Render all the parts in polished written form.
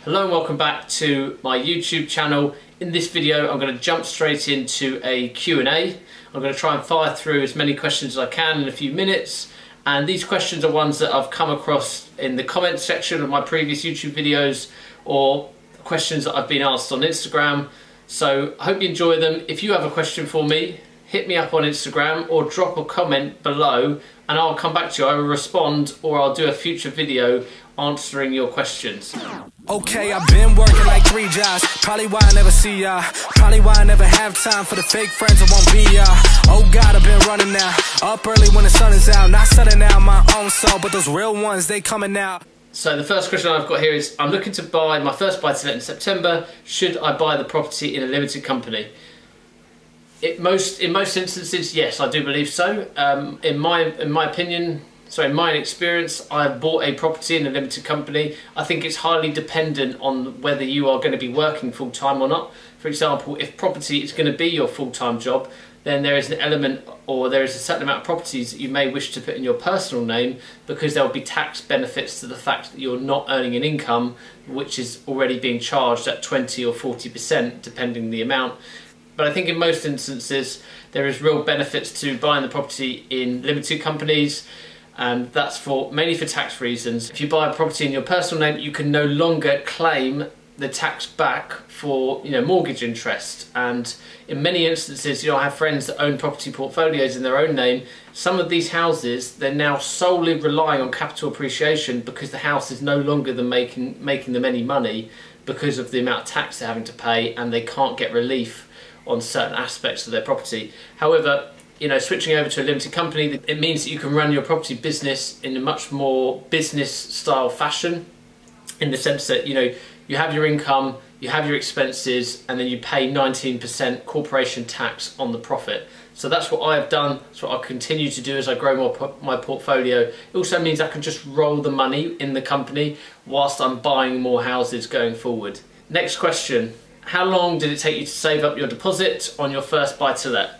Hello and welcome back to my YouTube channel. In this video I'm going to jump straight into a Q&A. I'm going to try and fire through as many questions as I can in a few minutes, and these questions are ones that I've come across in the comments section of my previous YouTube videos or questions that I've been asked on Instagram. So I hope you enjoy them. If you have a question for me, hit me up on Instagram or drop a comment below and I'll come back to you. I will respond, or I'll do a future video answering your questions. Okay, I've been working like 3 jobs. Probably why I never see ya. Probably why I never have time for the fake friends that won't be ya. Oh God, I've been running now. Up early when the sun is out. Not setting out my own soul, but those real ones, they coming out. So the first question I've got here is, I'm looking to buy my first buy-to-let in September. Should I buy the property in a limited company? In most instances, yes, I do believe so. In my opinion, so in my experience, I've bought a property in a limited company. I think it's highly dependent on whether you are going to be working full-time or not. For example, if property is going to be your full-time job, then there is an element, or there is a certain amount of properties that you may wish to put in your personal name, because there will be tax benefits to the fact that you're not earning an income which is already being charged at 20 or 40% depending the amount. But I think in most instances there is real benefits to buying the property in limited companies, and that's mainly for tax reasons. If you buy a property in your personal name, you can no longer claim the tax back for mortgage interest. And in many instances, I have friends that own property portfolios in their own name. Some of these houses, they're now solely relying on capital appreciation because the house is no longer making them any money because of the amount of tax they're having to pay, and they can't get relief on certain aspects of their property. However, switching over to a limited company, it means that you can run your property business in a much more business style fashion, in the sense that you have your income, you have your expenses, and then you pay 19% corporation tax on the profit. So that's what I have done. That's what I'll continue to do as I grow my portfolio. It also means I can just roll the money in the company whilst I'm buying more houses going forward. Next question. How long did it take you to save up your deposit on your first buy-to-let?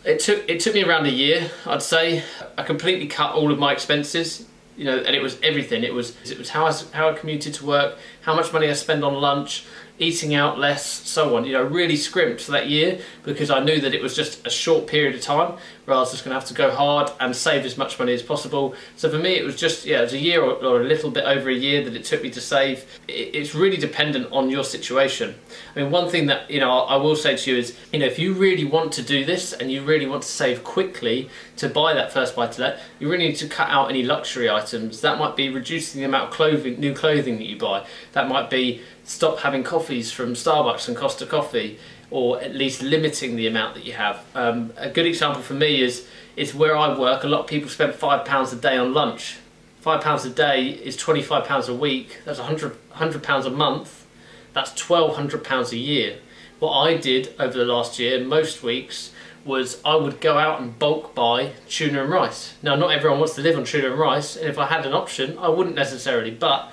It took me around a year, I'd say. I completely cut all of my expenses, and it was everything. It was how I commuted to work, how much money I spend on lunch, eating out less, so on. Really scrimped for that year, because I knew that it was just a short period of time where I was just going to have to go hard and save as much money as possible. So for me, it was just, it was a year or a little bit over a year that it took me to save. It's really dependent on your situation. I mean, one thing that I will say to you is, if you really want to do this and you really want to save quickly to buy that first buy-to-let, you really need to cut out any luxury items. That might be reducing the amount of new clothing that you buy. That might be stop having coffees from Starbucks and Costa Coffee, or at least limiting the amount that you have. A good example for me is where I work. A lot of people spend £5 a day on lunch. £5 a day is £25 a week. That's £100 a month. That's £1,200 a year. What I did over the last year, most weeks, was I would go out and bulk buy tuna and rice. Now, not everyone wants to live on tuna and rice, and if I had an option, I wouldn't necessarily, but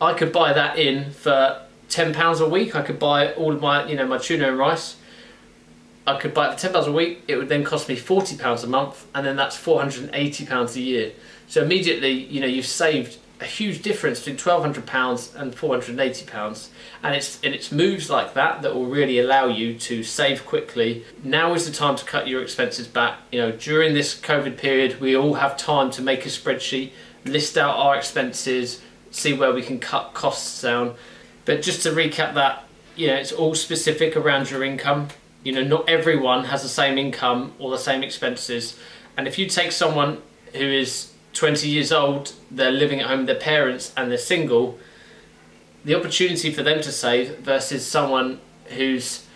I could buy that in for £10 a week. I could buy all of my, my tuna and rice. I could buy it for £10 a week. It would then cost me £40 a month, and then that's £480 a year. So immediately, you've saved a huge difference between £1,200 and £480, and it's moves like that that will really allow you to save quickly. Now is the time to cut your expenses back. During this COVID period, we all have time to make a spreadsheet, list out our expenses, see where we can cut costs down. But just to recap that, it's all specific around your income. Not everyone has the same income or the same expenses. And if you take someone who is 20 years old, they're living at home with their parents and they're single, the opportunity for them to save versus someone who's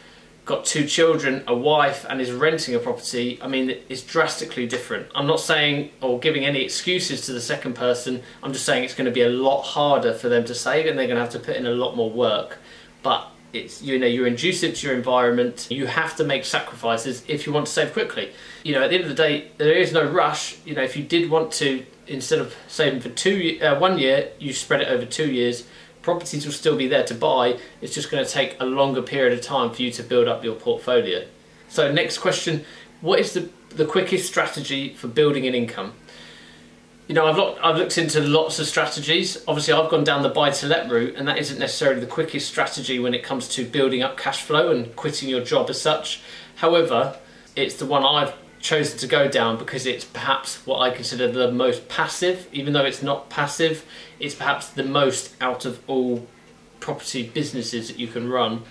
got 2 children, a wife, and is renting a property, I mean, it's drastically different. I'm not saying or giving any excuses to the second person. I'm just saying it's going to be a lot harder for them to save, and they're going to have to put in a lot more work. But it's, you're inducive to your environment. You have to make sacrifices if you want to save quickly. At the end of the day, there is no rush. If you did want to, instead of saving for 1 year, you spread it over 2 years. Properties will still be there to buy. It's just going to take a longer period of time for you to build up your portfolio. So next question, what is the quickest strategy for building an income? I've looked into lots of strategies. Obviously, I've gone down the buy-to-let route, and that isn't necessarily the quickest strategy when it comes to building up cash flow and quitting your job as such. However, it's the one I've chosen to go down because it's perhaps what I consider the most passive. Even though it's not passive, it's perhaps the most out of all property businesses that you can run.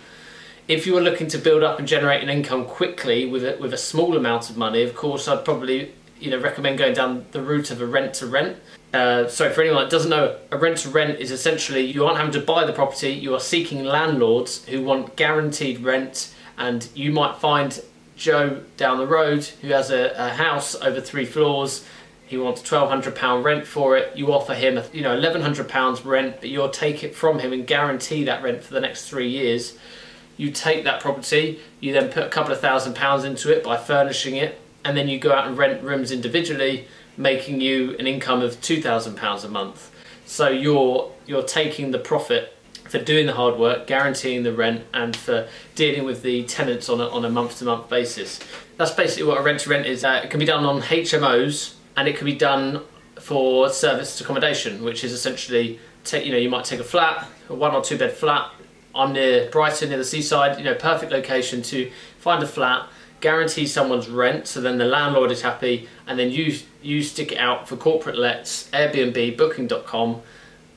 If you were looking to build up and generate an income quickly with a small amount of money, of course, I'd probably recommend going down the route of a rent-to-rent. So for anyone that doesn't know, a rent-to-rent is essentially you aren't having to buy the property, you are seeking landlords who want guaranteed rent, and you might find Joe down the road who has a house over 3 floors. He wants £1,200 rent for it. You offer him £1,100 rent, but you'll take it from him and guarantee that rent for the next 3 years. You take that property, you then put a couple of £1,000 into it by furnishing it, and then you go out and rent rooms individually, making you an income of £2,000 a month. So you're taking the profit for doing the hard work, guaranteeing the rent, and for dealing with the tenants on a month-to-month basis. That's basically what a rent-to-rent is. It can be done on HMOs, and it can be done for serviced accommodation, which is essentially, you might take a flat, a 1 or 2 bed flat. I'm near Brighton, near the seaside, perfect location to find a flat, guarantee someone's rent, so then the landlord is happy, and then you stick it out for corporate lets, Airbnb, Booking.com,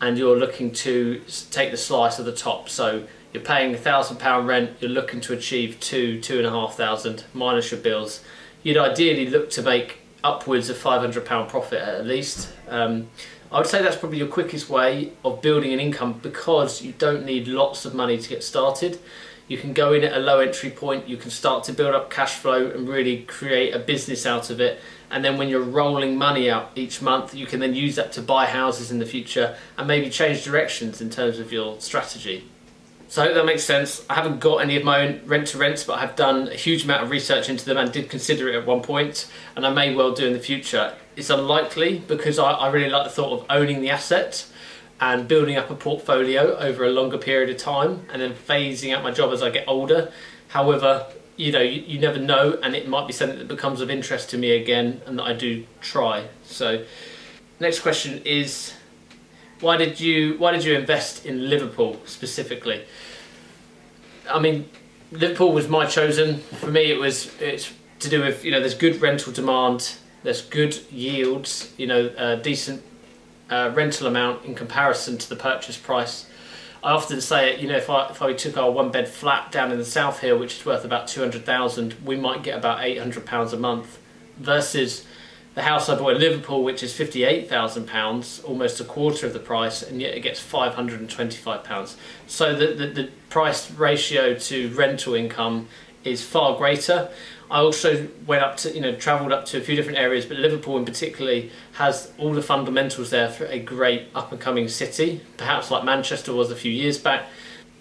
and you're looking to take the slice of the top. So you're paying £1,000 rent, you're looking to achieve £2,500 minus your bills. You'd ideally look to make upwards of £500 profit at least. I would say that's probably your quickest way of building an income because you don't need lots of money to get started. You can go in at a low entry point, you can start to build up cash flow and really create a business out of it. And then when you're rolling money out each month, you can then use that to buy houses in the future and maybe change directions in terms of your strategy. So I hope that makes sense. I haven't got any of my own rent-to-rents, but I've done a huge amount of research into them and did consider it at one point, and I may well do in the future. It's unlikely because I really like the thought of owning the asset and building up a portfolio over a longer period of time and then phasing out my job as I get older. However, you never know, and it might be something that becomes of interest to me again and that I do try. So next question is, why did you invest in Liverpool specifically? I mean, Liverpool was my chosen. For me, it's to do with, there's good rental demand, there's good yields, a decent rental amount in comparison to the purchase price. I often say it, if I took our 1-bed flat down in the South here, which is worth about 200,000, we might get about £800 a month, versus the house I bought in Liverpool, which is £58,000, almost a quarter of the price, and yet it gets £525. So the price ratio to rental income is far greater. I also went up to, travelled up to a few different areas, but Liverpool in particular has all the fundamentals there for a great up-and-coming city, perhaps like Manchester was a few years back.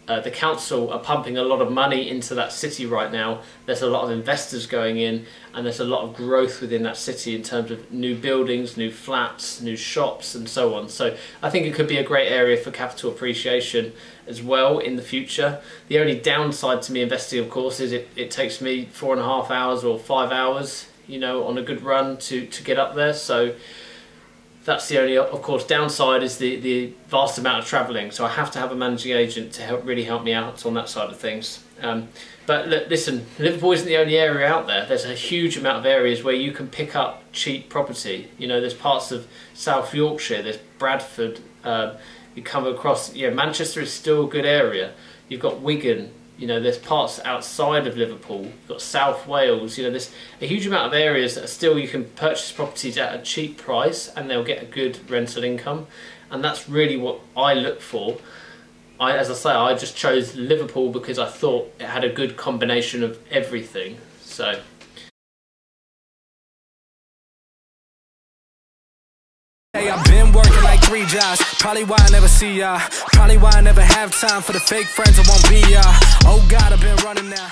The council are pumping a lot of money into that city right now. There's a lot of investors going in, and there's a lot of growth within that city in terms of new buildings, new flats, new shops, and so on. So I think it could be a great area for capital appreciation as well in the future. The only downside to me investing, of course, is it takes me 4.5 hours or 5 hours, on a good run to get up there. So that's the only, of course, downside is the vast amount of travelling. So I have to have a managing agent to really help me out on that side of things. But listen, Liverpool isn't the only area out there. There's a huge amount of areas where you can pick up cheap property. There's parts of South Yorkshire, there's Bradford, you come across, Manchester is still a good area. You've got Wigan, there's parts outside of Liverpool, you've got South Wales, there's a huge amount of areas that are still, you can purchase properties at a cheap price and they'll get a good rental income. And that's really what I look for. As I say, I just chose Liverpool because I thought it had a good combination of everything. So. Hey, I've been working like 3 jobs, probably why I never see ya, probably why I never have time for the fake friends I won't be ya. Oh God, I've been running now.